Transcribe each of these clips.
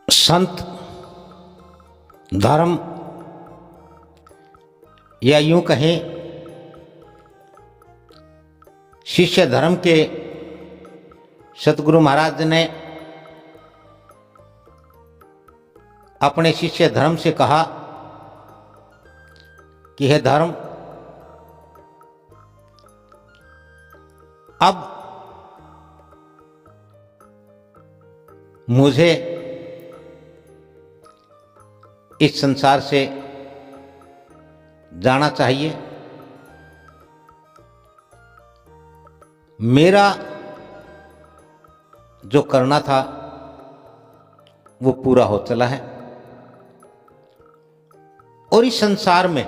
संत धर्म या यूं कहें शिष्य धर्म के सतगुरु महाराज ने अपने शिष्य धर्म से कहा कि हे धर्म, अब मुझे इस संसार से जाना चाहिए। मेरा जो करना था वो पूरा हो चला है और इस संसार में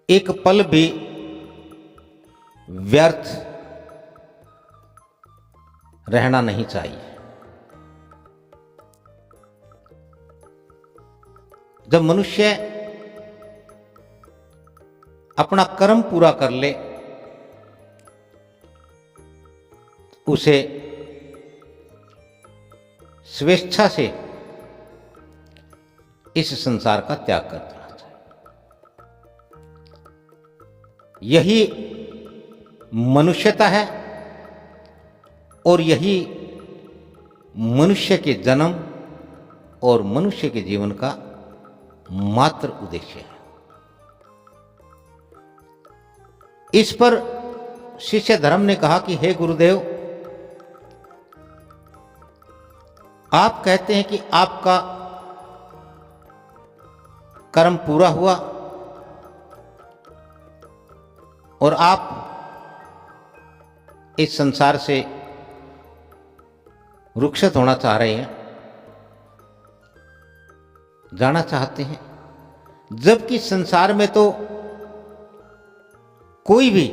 एक पल भी व्यर्थ रहना नहीं चाहिए। जब मनुष्य अपना कर्म पूरा कर ले, उसे स्वेच्छा से इस संसार का त्याग कर देना चाहिए। यही मनुष्यता है और यही मनुष्य के जन्म और मनुष्य के जीवन का मात्र उद्देश्य है। इस पर शिष्य धर्म ने कहा कि हे गुरुदेव, आप कहते हैं कि आपका कर्म पूरा हुआ और आप इस संसार से रुखसत होना चाह रहे हैं, जाना चाहते हैं, जबकि संसार में तो कोई भी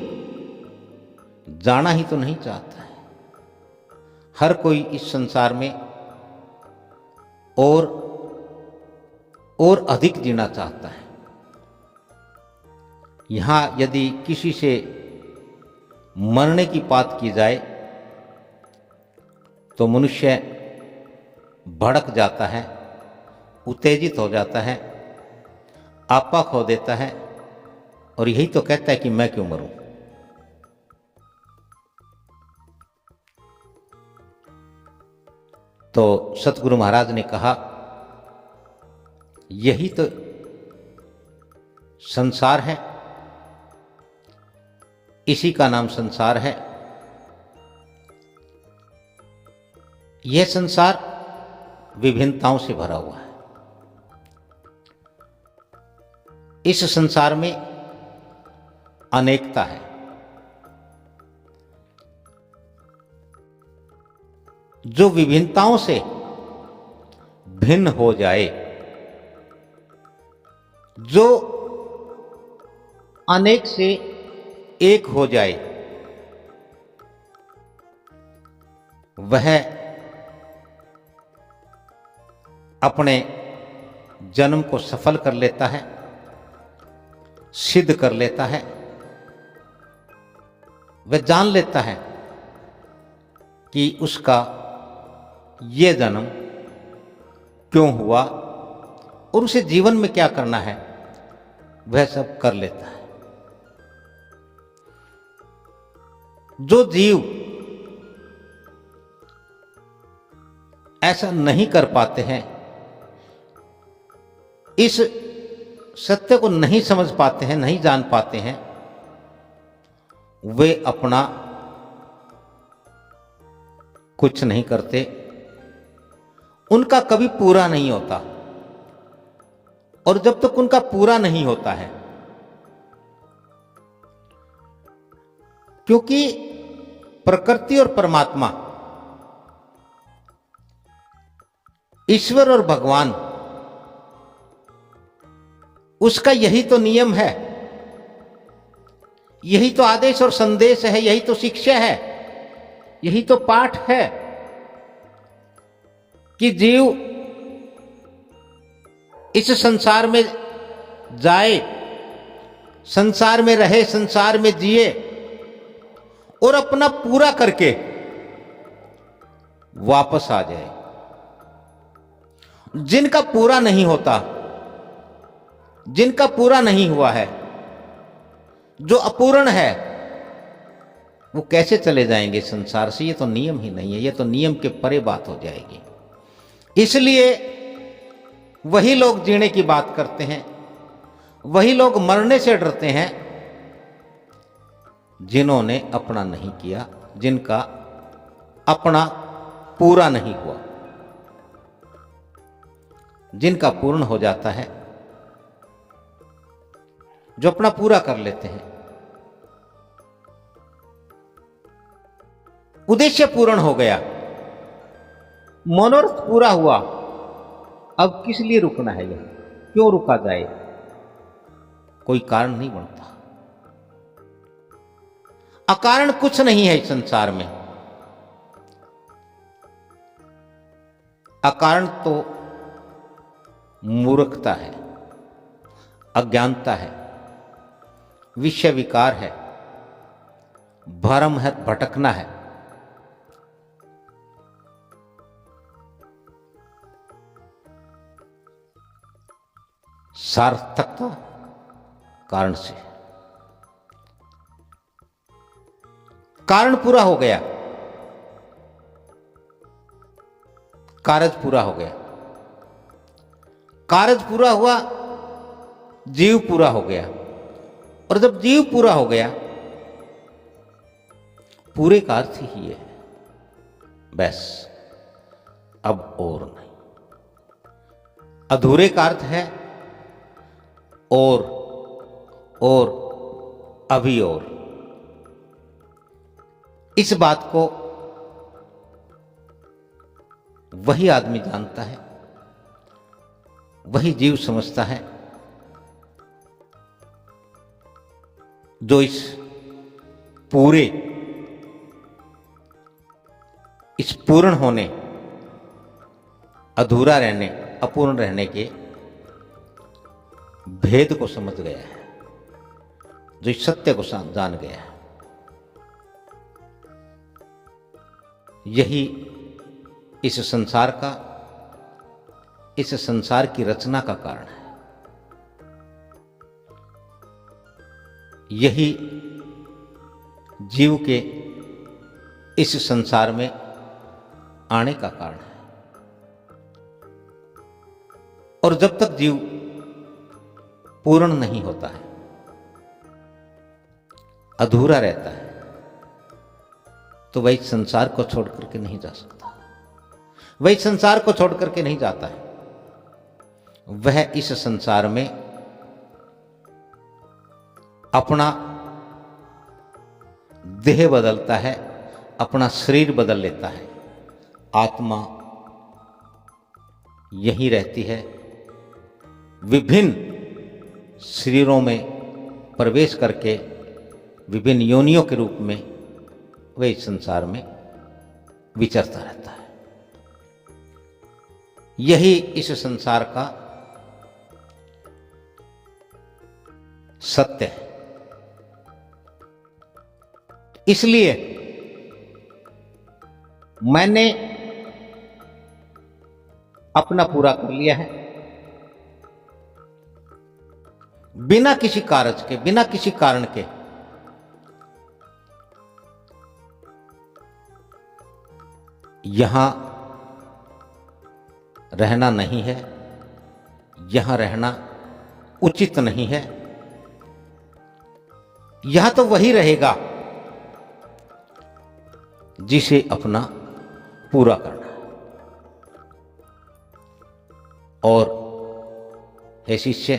जाना ही तो नहीं चाहता है। हर कोई इस संसार में और अधिक जीना चाहता है। यहां यदि किसी से मरने की बात की जाए तो मनुष्य भड़क जाता है, उत्तेजित हो जाता है, आपा खो देता है और यही तो कहता है कि मैं क्यों मरूं। तो सतगुरु महाराज ने कहा, यही तो संसार है, इसी का नाम संसार है। यह संसार विभिन्नताओं से भरा हुआ है। इस संसार में अनेकता है। जो विभिन्नताओं से भिन्न हो जाए, जो अनेक से एक हो जाए, वह अपने जन्म को सफल कर लेता है, सिद्ध कर लेता है। वह जान लेता है कि उसका ये जन्म क्यों हुआ और उसे जीवन में क्या करना है, वह सब कर लेता है। जो जीव ऐसा नहीं कर पाते हैं, इस सत्य को नहीं समझ पाते हैं, नहीं जान पाते हैं, वे अपना कुछ नहीं करते, उनका कभी पूरा नहीं होता। और जब तक उनका पूरा नहीं होता है, क्योंकि प्रकृति और परमात्मा, ईश्वर और भगवान, उसका यही तो नियम है, यही तो आदेश और संदेश है, यही तो शिक्षा है, यही तो पाठ है कि जीव इस संसार में जाए, संसार में रहे, संसार में जिए और अपना पूरा करके वापस आ जाए। जिनका पूरा नहीं होता, जिनका पूरा नहीं हुआ है, जो अपूर्ण है, वो कैसे चले जाएंगे संसार से? ये तो नियम ही नहीं है, ये तो नियम के परे बात हो जाएगी। इसलिए वही लोग जीने की बात करते हैं, वही लोग मरने से डरते हैं जिन्होंने अपना नहीं किया, जिनका अपना पूरा नहीं हुआ। जिनका पूर्ण हो जाता है, जो अपना पूरा कर लेते हैं, उद्देश्य पूर्ण हो गया, मनोरथ पूरा हुआ। अब किस लिए रुकना है? यह क्यों रुका जाए? कोई कारण नहीं बनता। अकारण कुछ नहीं है इस संसार में। अकारण तो मूर्खता है, अज्ञानता है, विषय विकार है, भ्रम है, भटकना है। सार्थकता कारण से, कारण पूरा हो गया, कारज पूरा हो गया, कारज पूरा हुआ, जीव पूरा हो गया। और जब जीव पूरा हो गया, पूरे का अर्थ ही है बस, अब और नहीं। अधूरे का अर्थ है और अभी और। इस बात को वही आदमी जानता है, वही जीव समझता है जो इस पूरे, इस पूर्ण होने, अधूरा रहने, अपूर्ण रहने के भेद को समझ गया है, जो इस सत्य को जान गया है। यही इस संसार का, इस संसार की रचना का कारण है। यही जीव के इस संसार में आने का कारण है। और जब तक जीव पूर्ण नहीं होता है, अधूरा रहता है, तो वह इस संसार को छोड़ करके नहीं जा सकता। वह इस संसार को छोड़ करके नहीं जाता है। वह इस संसार में अपना देह बदलता है, अपना शरीर बदल लेता है। आत्मा यहीं रहती है, विभिन्न शरीरों में प्रवेश करके विभिन्न योनियों के रूप में वह इस संसार में विचरता रहता है। यही इस संसार का सत्य है। इसलिए मैंने अपना पूरा कर लिया है, बिना किसी कारज के, बिना किसी कारण के। यहां रहना नहीं है, यहां रहना उचित नहीं है। यहां तो वही रहेगा जिसे अपना पूरा करना है। और हे शिष्य,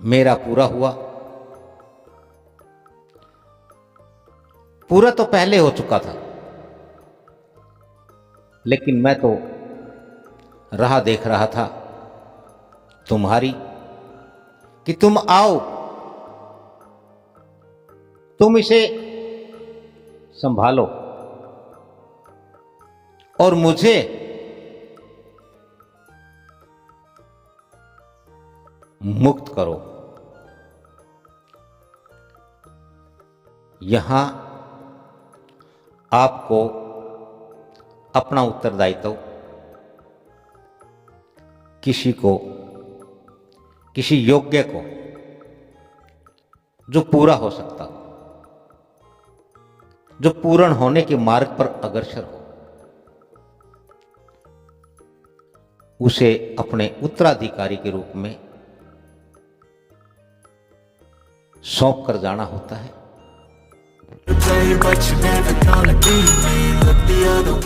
मेरा पूरा हुआ। पूरा तो पहले हो चुका था, लेकिन मैं तो राह देख रहा था तुम्हारी, कि तुम आओ, तुम इसे संभालो और मुझे मुक्त करो। यहां आपको अपना उत्तरदायित्व किसी योग्य को जो पूरा हो सकता हो, जो पूर्ण होने के मार्ग पर अग्रसर हो, उसे अपने उत्तराधिकारी के रूप में सौंप कर जाना होता है।